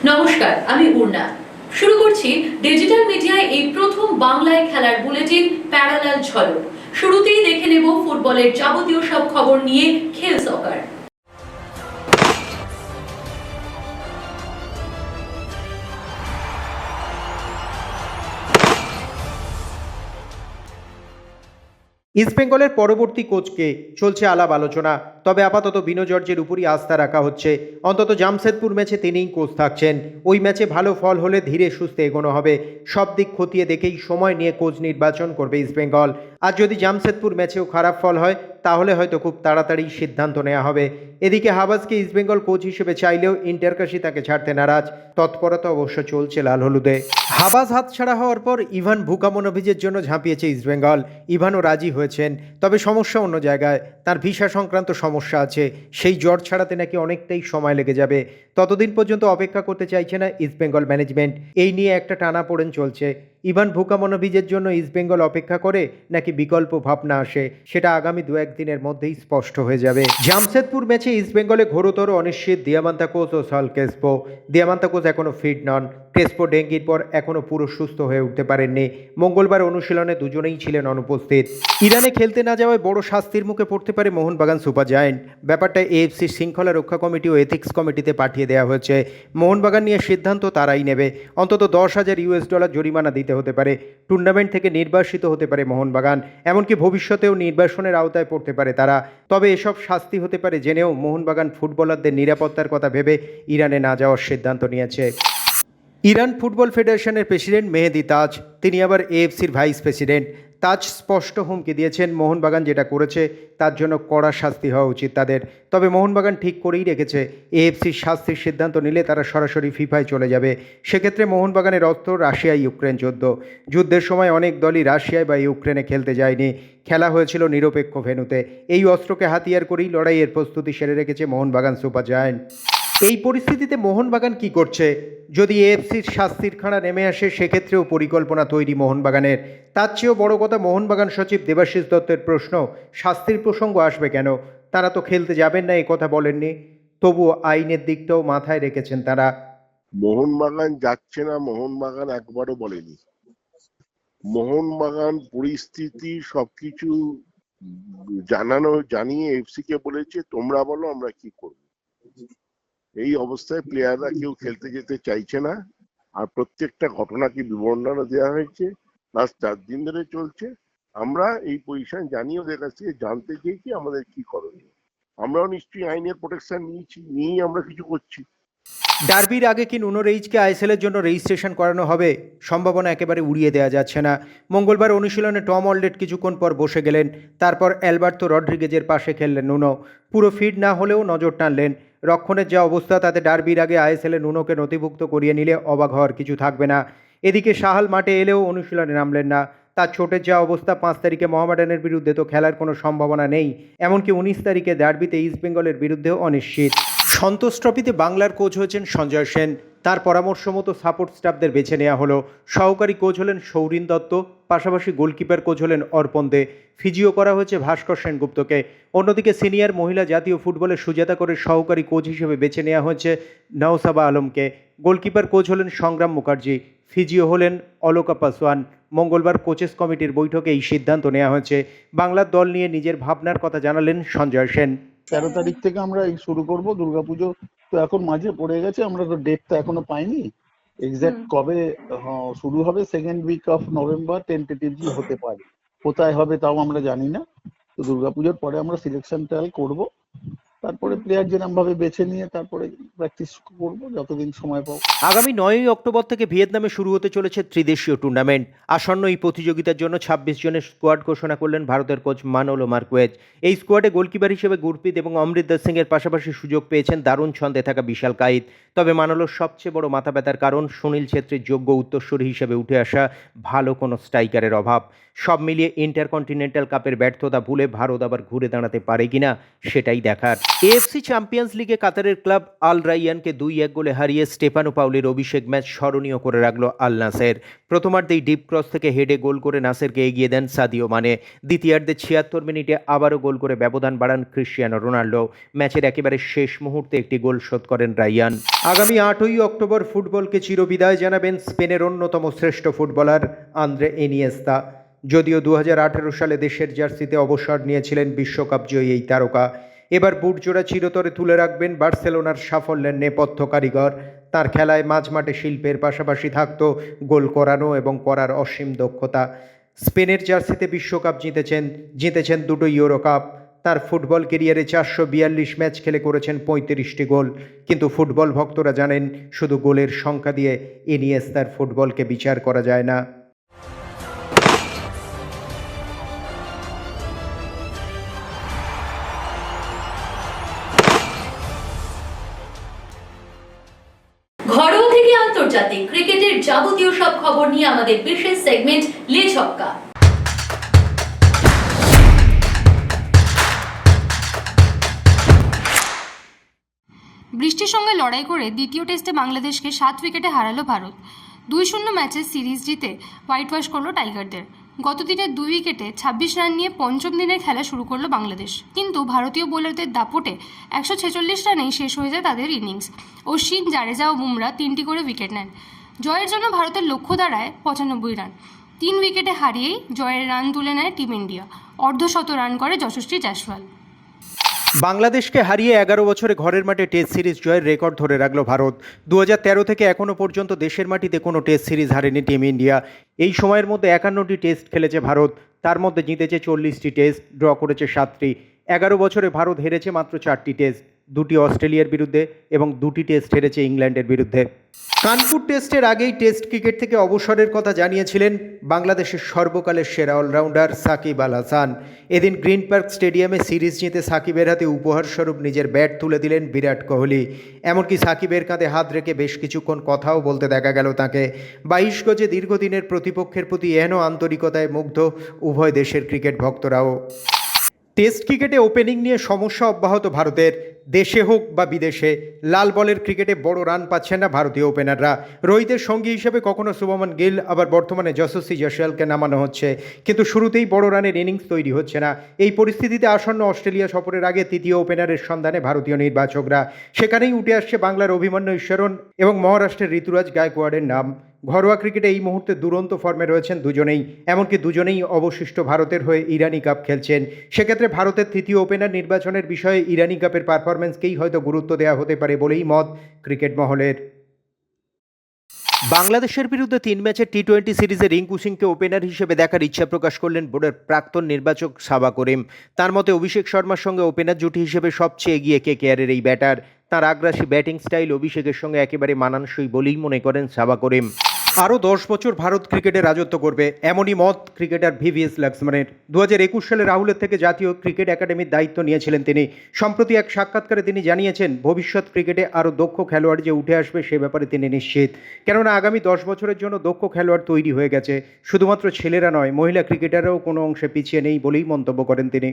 নমস্কার, আমি উর্না। শুরু করছি ডিজিটাল মিডিয়ায় এই প্রথম বাংলায় খেলার বুলেটিন প্যারালাল ঝলক। শুরুতেই দেখে নেব ফুটবলের যাবতীয় সব খবর নিয়ে খেল সকার। ইস্টবেঙ্গলের পরবর্তী কোচকে চলছে আলাপ আলোচনা, তবে আপাতত বিনো জর্জের উপরই আস্থা রাখা হচ্ছে। অন্তত জামশেদপুর ম্যাচে তিনিই কোচ থাকছেন। ওই ম্যাচে ভালো ফল হলে ধীরে সুস্থে এগোনো হবে। সব দিক খতিয়ে দেখেই সময় নিয়ে কোচ নির্বাচন করবে ইস্টবেঙ্গল। আর যদি জামশেদপুর ম্যাচেও খারাপ ফল হয় তাহলে হয়তো খুব তাড়াতাড়ি সিদ্ধান্ত নেওয়া হবে। এদিকে হাবাজকে ইস্টবেঙ্গল কোচ হিসেবে চাইলেও ইন্টারকাশি তাকে ছাড়তে নারাজ। তৎপরতা অবশ্য চলছে লাল হলুদে। হাবাজ হাতছাড়া হওয়ার পর ইভান ভুকামনোভিচের জন্য ঝাঁপিয়েছে ইস্টবেঙ্গল। ইভানও রাজি হয়েছেন, তবে সমস্যা অন্য জায়গায়। তার ভিসা সংক্রান্ত সমস্যা আছে, সেই জ্বর ছাড়াতে নাকি অনেকটাই সময় লেগে যাবে। ততদিন পর্যন্ত অপেক্ষা করতে চাইছে না ইস্টবেঙ্গল ম্যানেজমেন্ট। এই নিয়ে একটা টানাপোড়েন চলছে। ইভান ভুকামনোভিচের জন্য ইস্টবেঙ্গল অপেক্ষা করে নাকি বিকল্প ভাবনা আসে, সেটা আগামী 2-1 দিনের মধ্যেই স্পষ্ট হয়ে যাবে। জামশেদপুর ম্যাচে ইস্টবেঙ্গলে ঘোরতর অনিশ্চিত দিয়ামান্তাকোস ও সল ক্রেসপো। দিয়ামান্তাকোস এখনও ফিট নন। ক্রেসপো ডেঙ্গির পর এখনও পুরো সুস্থ হয়ে উঠতে পারেননি। মঙ্গলবার অনুশীলনে দুজনেই ছিলেন অনুপস্থিত। ইরানে খেলতে না যাওয়ায় বড় শাস্তির মুখে পড়তে পারে মোহনবাগান সুপার জায়ান্ট। ব্যাপারটা এএফসি শৃঙ্খলা রক্ষা কমিটি ও এথিক্স কমিটিতে পাঠিয়ে দেওয়া হয়েছে। মোহনবাগান নিয়ে সিদ্ধান্ত তারাই নেবে। অন্তত $10,000 জরিমানা দিতে হতে পারে। টুর্নামেন্ট থেকে নির্বাসিত হতে পারে মোহনবাগান। এমনকি ভবিষ্যতেও নির্বাসনের আওতায় পড়তে পারে তারা। তবে এসব শাস্তি হতে পারে জেনেও মোহনবাগান ফুটবলারদের নিরাপত্তার কথা ভেবে ইরানে না যাওয়ার সিদ্ধান্ত নিয়েছে। ইরান ফুটবল ফেডারেশনের প্রেসিডেন্ট মেহেদি তাজ, তিনি আবার এএফসির ভাইস প্রেসিডেন্ট। তাজ স্পষ্ট হুমকি দিয়েছেন মোহনবাগান যেটা করেছে তার জন্য কড়া শাস্তি হওয়া উচিত তাদের। তবে মোহনবাগান ঠিক করেই রেখেছে, এএফসির শাস্তির সিদ্ধান্ত নিলে তারা সরাসরি ফিফায় চলে যাবে। সেক্ষেত্রে মোহনবাগানের অস্ত্র রাশিয়া ইউক্রেন যুদ্ধ। যুদ্ধের সময় অনেক দলই রাশিয়ায় বা ইউক্রেনে খেলতে যায়নি, খেলা হয়েছিল নিরপেক্ষ ভেন্যুতে। এই অস্ত্রকে হাতিয়ার করেই লড়াইয়ের প্রস্তুতি সেরে রেখেছে মোহনবাগান সুপার জায়ান্ট। এই পরিস্থিতিতে মোহনবাগান কি করছে? যদি এএফসির শাস্তির খাঁড়া নেমে আসে সেক্ষেত্রেও পরিকল্পনা তৈরি মোহনবাগানের। তার চেয়েও বড় কথা, মোহনবাগান সচিব দেবাশিস দত্তের প্রশ্ন, শাস্তির প্রসঙ্গ আসবে কেন? তারা তো খেলতে যাবেন না এই কথা বলেননি, তবুও আইনের দিকটাও মাথায় রেখেছেন তারা। মোহনবাগান যাচ্ছে না, মোহনবাগান একবারও বলেনি। মোহনবাগান পরিস্থিতি সবকিছু জানিয়ে এফসি কে বলেছে তোমরা বলো আমরা কি করব। এই অবস্থায় প্লেয়াররা কেউ খেলতে যেতে চাইছে না। আর প্রত্যেকটা ঘটনাকে বিবরণ দেওয়া হয়েছে, প্লাস 4 দিন ধরে চলছে। আমরা এই পজিশন জানিয়ে ওদের কাছ থেকে জানতে চেয়েছি আমাদের কি করণীয়। আমরাও নিশ্চয়ই আইনের প্রোটেকশন নিয়েই আমরা কিছু করছি। ডার্বির আগে কি নুনো রেইজকে আইএসএলের জন্য রেজিস্ট্রেশন করানো হবে? সম্ভাবনা একেবারে উড়িয়ে দেওয়া যাচ্ছে না। মঙ্গলবার অনুশীলনে টম অলডেট কিছুক্ষণ পর বসে গেলেন, তারপর অ্যালবার্তো রড্রিগেজের পাশে খেললেন নুনো। পুরো ফিট না হলেও নজর টানলেন। রক্ষণের যা অবস্থা তাতে ডার্বির আগে আইএসএলে নুনোকে নথিভুক্ত করিয়ে নিলে অবাক হওয়ার কিছু থাকবে না। এদিকে সাহাল মাঠে এলেও অনুশীলনে নামলেন না। তার চোটের যা অবস্থা, 5 তারিখে মোহামেডানের বিরুদ্ধে তো খেলার কোনো সম্ভাবনা নেই। এমনকি 19 তারিখে ডার্বিতে ইস্টবেঙ্গলের বিরুদ্ধেও অনিশ্চিত। সন্তোষ ট্রফিতে বাংলার কোচ হয়েছেন সঞ্জয় সেন। তার পরামর্শ মতো সাপোর্ট স্টাফদের বেছে নেওয়া হলো। সহকারী কোচ হলেন সৌরিন দত্ত, পাশাপাশি গোলকিপার কোচ হলেন অর্পণ দে। ফিজিও করা হয়েছে ভাস্কর সেনগুপ্তকে। অন্যদিকে সিনিয়র মহিলা জাতীয় ফুটবলের সুজাতা করে সহকারী কোচ হিসেবে বেছে নেওয়া হয়েছে নওসাবা আলমকে। গোলকিপার কোচ হলেন সংগ্রাম মুখার্জি, ফিজিও হলেন অলোকা পাসওয়ান। মঙ্গলবার কোচেস কমিটির বৈঠকে এই সিদ্ধান্ত নেওয়া হয়েছে। বাংলার দল নিয়ে নিজের ভাবনার কথা জানালেন সঞ্জয় সেন। 13 তারিখ থেকে আমরা এই শুরু করব। দুর্গাপুজো তো এখন মাঝে পড়ে গেছে, আমরা তো ডেটটা এখনো পাইনি। এক্সাক্ট কবে শুরু হবে, second week of November tentatively হতে পারে। কোথায় হবে তাও আমরা জানি না। তো দুর্গাপুজোর পরে আমরা সিলেকশন ট্রায়াল করব, তারপরে প্লেয়ার যেরকম ভাবে বেছে নিয়ে তারপরে প্র্যাকটিস করব যতদিন সময় পাবো। আগামী 9 অক্টোবর থেকে ভিয়েতনামে শুরু হতে চলেছে ত্রিদেশীয় টুর্নামেন্ট। আসন্ন এই প্রতিযোগিতার জন্য 26 জনের স্কোয়াড ঘোষণা করলেন ভারতের কোচ মানোলো মার্কুয়েজ। এই স্কোয়াডে গোলকিপার হিসেবে গুরপ্রীত এবং অমৃতদার সিংয়ের পাশাপাশি সুযোগ পেয়েছেন দারুণ ছন্দে থাকা বিশাল কাইত। তবে মানোলোর সবচেয়ে বড় মাথা ব্যথার কারণ সুনীল ছেত্রীর যোগ্য উত্তরসূরি হিসেবে উঠে আসা ভালো কোনো স্ট্রাইকারের অভাব। সব মিলিয়ে ইন্টারকন্টিনেন্টাল কাপের ব্যর্থতা ভুলে ভারত আবার ঘুরে দাঁড়াতে পারে কিনা সেটাই দেখার। এএফসি চ্যাম্পিয়ন্স লিগে কাতারের ক্লাব আল রাইয়ানকে 2-1 গোলে হারিয়ে স্টেফানো পাউলির অভিষেক ম্যাচ স্মরণীয় করে রাখল আল নাসের। প্রথমার্ধেই ডিপ ক্রস থেকে হেডে গোল করে নাসেরকে এগিয়ে দেন সাদিও মানে। দ্বিতীয়ার্ধে 76 মিনিটে আবারও গোল করে ব্যবধান বাড়ান ক্রিশ্চিয়ানো রোনাল্ডো। ম্যাচের একেবারে শেষ মুহূর্তে একটি গোল শোধ করেন রাইয়ান। আগামী 8ই অক্টোবর ফুটবলকে চিরবিদায় জানাবেন স্পেনের অন্যতম শ্রেষ্ঠ ফুটবলার আন্দ্রে ইনিয়েস্তা। যদিও 2018 সালে দেশের জার্সিতে অবসর নিয়েছিলেন বিশ্বকাপ জয়ী এই তারকা, এবার বুটজোড়া চিরতরে তুলে রাখবেন বার্সেলোনার সাফল্যের নেপথ্য কারিগর। তার খেলায় মাঝমাঠে শিল্পের পাশাপাশি থাকত গোল করানো এবং করার অসীম দক্ষতা। স্পেনের জার্সিতে বিশ্বকাপ জিতেছেন 2টো ইউরো কাপ। তার ফুটবল কেরিয়ারে 442 ম্যাচ খেলে করেছেন 35টি গোল। কিন্তু ফুটবল ভক্তরা জানেন, শুধু গোলের সংখ্যা দিয়ে ইনিয়েস্তার ফুটবলকে বিচার করা যায় না। ঘরোয়া থেকে আন্তর্জাতিক ক্রিকেটের যাবতীয় সব খবর নিয়ে আমাদের বিশেষ সেগমেন্ট লে ছক্কা। বৃষ্টির সঙ্গে লড়াই করে দ্বিতীয় টেস্টে বাংলাদেশকে 7 উইকেটে হারালো ভারত। 2-0 ম্যাচে সিরিজ জিতে হোয়াইট ওয়াশ করলো টাইগারদের। গত দিনের 2 উইকেটে 26 রান নিয়ে পঞ্চম দিনের খেলা শুরু করলো বাংলাদেশ। কিন্তু ভারতীয় বোলারদের দাপটে 146 রানেই শেষ হয়ে যায় তাদের ইনিংস। অশ্বিন, জাডেজা ও বুমরা 3টি করে উইকেট নেন। জয়ের জন্য ভারতের লক্ষ্য দাঁড়ায় 95 রান। 3 উইকেটে হারিয়েই জয়ের রান তুলে নেয় টিম ইন্ডিয়া। অর্ধশত রান করে যশস্বী জয়সওয়াল। বাংলাদেশকে হারিয়ে 11 বছরে ঘরের মাঠে টেস্ট সিরিজ জয়ের রেকর্ড ধরে রাখল ভারত। 2013 থেকে এখনও পর্যন্ত দেশের মাটিতে কোনো টেস্ট সিরিজ হারেনি টিম ইন্ডিয়া। এই সময়ের মধ্যে 51টি টেস্ট খেলেছে ভারত, তার মধ্যে জিতেছে 40টি টেস্ট, ড্র করেছে 7টি। 11 বছরে ভারত হেরেছে মাত্র 4টি টেস্ট, 2টি অস্ট্রেলিয়ার বিরুদ্ধে এবং 2টি টেস্ট হেরেছে ইংল্যান্ডের বিরুদ্ধে। কানপুর টেস্টের আগেই টেস্ট ক্রিকেট থেকে অবসরের কথা জানিয়েছিলেন বাংলাদেশের সর্বকালের সেরা অলরাউন্ডার সাকিব আল হাসান। এদিন গ্রিন পার্ক স্টেডিয়ামে সিরিজ জিতে সাকিবের হাতে উপহারস্বরূপ নিজের ব্যাট তুলে দিলেন বিরাট কোহলি। এমনকি সাকিবের কাঁধে হাত রেখে বেশ কিছুক্ষণ কথাও বলতে দেখা গেল তাকে। 22 গজে দীর্ঘদিনের প্রতিপক্ষের প্রতি এহেন আন্তরিকতায় মুগ্ধ উভয় দেশের ক্রিকেট ভক্তরাও। টেস্ট ক্রিকেটে ওপেনিং নিয়ে সমস্যা অব্যাহত ভারতের। দেশে হোক বা বিদেশে লাল বলের ক্রিকেটে বড় রান পাচ্ছেন না ভারতীয় ওপেনাররা। রোহিতের সঙ্গী হিসেবে কখনো শুভমান গিল, আবার বর্তমানে যশস্বী জয়সওয়ালকে নামানো হচ্ছে, কিন্তু শুরুতেই বড় রানের ইনিংস তৈরি হচ্ছে না। এই পরিস্থিতিতে আসন্ন অস্ট্রেলিয়া সফরের আগে তৃতীয় ওপেনারের সন্ধানে ভারতীয় নির্বাচকরা। সেখানেই উঠে আসছে বাংলার অভিমন্যু ঈশ্বরন এবং মহারাষ্ট্রের ঋতুরাজ গায়কোয়াড়ের নাম। ঘরোয়া ক্রিকেটে এই মুহূর্তে দুরন্ত ফর্মে রয়েছেন দুজনেই, এমনকি দুজনেই অবশিষ্ট ভারতের হয়ে ইরানি কাপ খেলছেন। সেক্ষেত্রে ভারতের তৃতীয় ওপেনার নির্বাচনের বিষয়ে ইরানি কাপের পারফরমেন্সকেই হয়তো গুরুত্ব দেওয়া হতে পারে বলেই মত ক্রিকেট মহলের। বাংলাদেশের বিরুদ্ধে 3 ম্যাচের টি-20 সিরিজে রিঙ্কু সিংকে ওপেনার হিসেবে দেখার ইচ্ছা প্রকাশ করলেন বোর্ডের প্রাক্তন নির্বাচক সাবা করিম। তার মতে অভিষেক শর্মার সঙ্গে ওপেনার জুটি হিসেবে সবচেয়ে এগিয়ে কেকেআরের এই ব্যাটার। তার আগ্রাসী ব্যাটিং স্টাইল অভিষেকের সঙ্গে একেবারে মানানসই বলেই মনে করেন সাবা করিম। আরও 10 বছর ভারত ক্রিকেটে রাজত্ব করবে, এমনই মত ক্রিকেটার ভিভিএস লক্ষ্মণের। 2021 সালে রাহুলের থেকে জাতীয় ক্রিকেট একাডেমির দায়িত্ব নিয়েছিলেন তিনি। সম্প্রতি এক সাক্ষাৎকারে তিনি জানিয়েছেন, ভবিষ্যৎ ক্রিকেটে আরও দক্ষ খেলোয়াড় যে উঠে আসবে সে ব্যাপারে তিনি নিশ্চিত। কেননা আগামী 10 বছরের জন্য দক্ষ খেলোয়াড় তৈরি হয়ে গেছে। শুধুমাত্র ছেলেরা নয়, মহিলা ক্রিকেটাররাও কোনো অংশে পিছিয়ে নেই বলেই মন্তব্য করেন তিনি।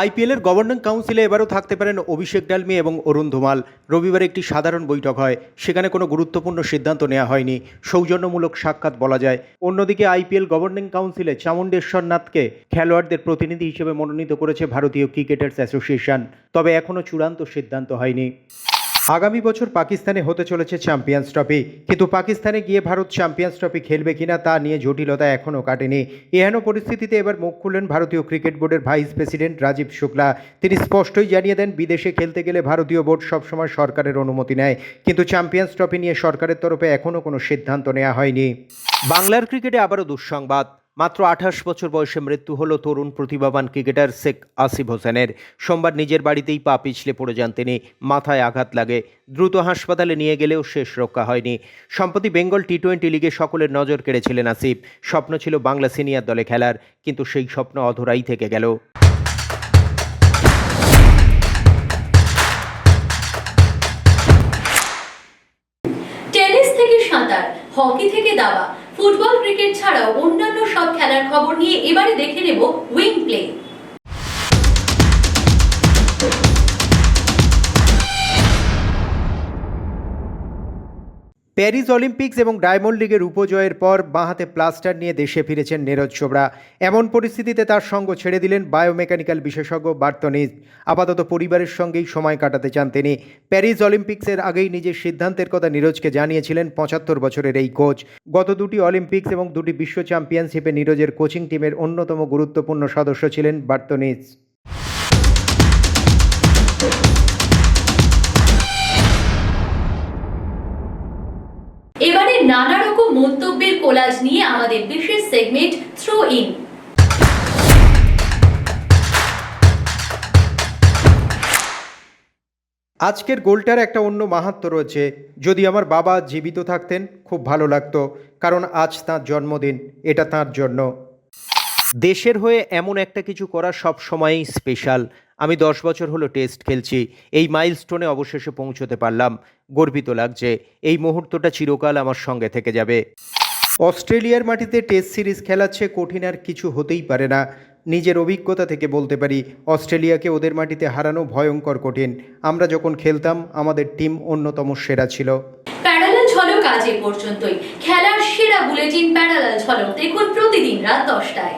আইপিএলের গভর্নিং কাউন্সিলে এবারও থাকতে পারেন অভিষেক ডালমি এবং অরুণ ধুমাল। রবিবার একটি সাধারণ বৈঠক হয়, সেখানে কোনো গুরুত্বপূর্ণ সিদ্ধান্ত নেওয়া হয়নি, সৌজন্যমূলক সাক্ষাৎ বলা যায়। অন্যদিকে আইপিএল গভর্নিং কাউন্সিলে চামুণ্ডেশ্বর নাথকে খেলোয়াড়দের প্রতিনিধি হিসেবে মনোনীত করেছে ভারতীয় ক্রিকেটার্স অ্যাসোসিয়েশন, তবে এখনও চূড়ান্ত সিদ্ধান্ত হয়নি। আগামী বছর পাকিস্তানে হতে চলেছে চ্যাম্পিয়ন্স ট্রফি, কিন্তু পাকিস্তানে গিয়ে ভারত চ্যাম্পিয়ন্স ট্রফি খেলবে কিনা তা নিয়ে জটিলতা এখনও কাটেনি। এহেন পরিস্থিতিতে এবার মুখ খুললেন ভারতীয় ক্রিকেট বোর্ডের ভাইস প্রেসিডেন্ট রাজীব শুক্লা। তিনি স্পষ্টই জানিয়ে দেন, বিদেশে খেলতে গেলে ভারতীয় বোর্ড সবসময় সরকারের অনুমতি নেয়, কিন্তু চ্যাম্পিয়ন্স ট্রফি নিয়ে সরকারের তরফে এখনও কোনো সিদ্ধান্ত নেওয়া হয়নি। বাংলার ক্রিকেটে আবারও দুঃসংবাদ। মাত্র 28 বছর বয়সে মৃত্যু হলো তরুণ প্রতিভাবান ক্রিকেটার শেখ আসিফ হোসেনের। সোমবার নিজের বাড়িতেই পা পিছলে পড়ে যান তিনি, মাথায় আঘাত লাগে। দ্রুত হাসপাতালে নিয়ে গেলেও শেষ রক্ষা হয়নি। সম্প্রতি বেঙ্গল টি-20 লিগে সকলের নজর কেড়েছিলেন আসিফ। স্বপ্ন ছিল বাংলা সিনিয়র দলে খেলার, কিন্তু সেই স্বপ্ন অধরাই থেকে গেল। টেনিস থেকে সাঁতার, হকি থেকে দাবা, ফুটবল ক্রিকেট ছাড়াও অন্যান্য সব খেলার খবর নিয়ে এবারে দেখে নেব উইং প্লে। প্যারিস অলিম্পিক্স এবং ডায়মন্ড লিগের উপজয়ের পর বাঁহাতে প্লাস্টার নিয়ে দেশে ফিরেছেন নীরজ চোপড়া। এমন পরিস্থিতিতে তার সঙ্গ ছেড়ে দিলেন বায়োমেকানিক্যাল বিশেষজ্ঞ বার্তনিজ। আপাতত পরিবারের সঙ্গেই সময় কাটাতে চান তিনি। প্যারিস অলিম্পিক্সের আগেই নিজের সিদ্ধান্তের কথা নীরজকে জানিয়েছিলেন ৭৫ বছরের এই কোচ। গত দুটি অলিম্পিক্স এবং দুটি বিশ্ব চ্যাম্পিয়নশিপে নীরজের কোচিং টিমের অন্যতম গুরুত্বপূর্ণ সদস্য ছিলেন বার্তনিজ। এবারে নানা রকম মন্তব্যের কোলাজ নিয়ে আমাদের বিশেষ সেগমেন্ট থ্রো ইন। আজকের গোলটার একটা অন্য মাহাত্ম্য রয়েছে। যদি আমার বাবা জীবিত থাকতেন খুব ভালো লাগতো, কারণ আজ তাঁর জন্মদিন, এটা তাঁর জন্য। দেশের হয়ে এমন একটা কিছু করা সব সময়ই স্পেশাল। আমি 10 বছর হলো টেস্ট খেলছি, এই মাইলস্টোনে অবশেষে পৌঁছতে পারলাম, গর্বিত লাগছে। এই মুহূর্তটা চিরকাল আমার সঙ্গে থেকে যাবে। অস্ট্রেলিয়ার মাটিতে টেস্ট সিরিজ খেলাচ্ছে, কঠিন আর কিছু হতেই পারে না। নিজের অভিজ্ঞতা থেকে বলতে পারি, অস্ট্রেলিয়াকে ওদের মাটিতে হারানো ভয়ঙ্কর কঠিন। আমরা যখন খেলতাম আমাদের টিম অন্যতম সেরা ছিল। প্যারালাল ঝলক আজ এ পর্যন্তই। খেলার সেরা বুলেটিন প্যারালাল ঝলক দেখুন প্রতিদিন রাত 10টায়।